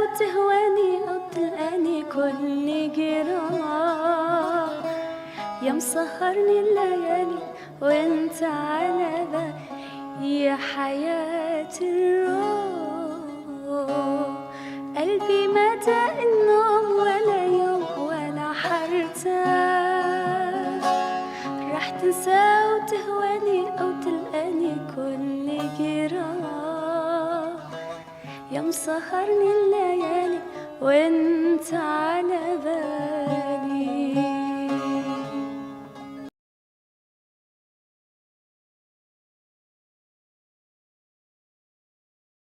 وتهواني أو تلقاني كل جراح، يا مسهرني الليالي وانت على بالي يا حياة الروح. قلبي ما داق النوم ولا يوم ولا حرتاح، رح تنسى وتهواني أو تلقاني كل جراح، يا مسهرني الليالي وانت على بالي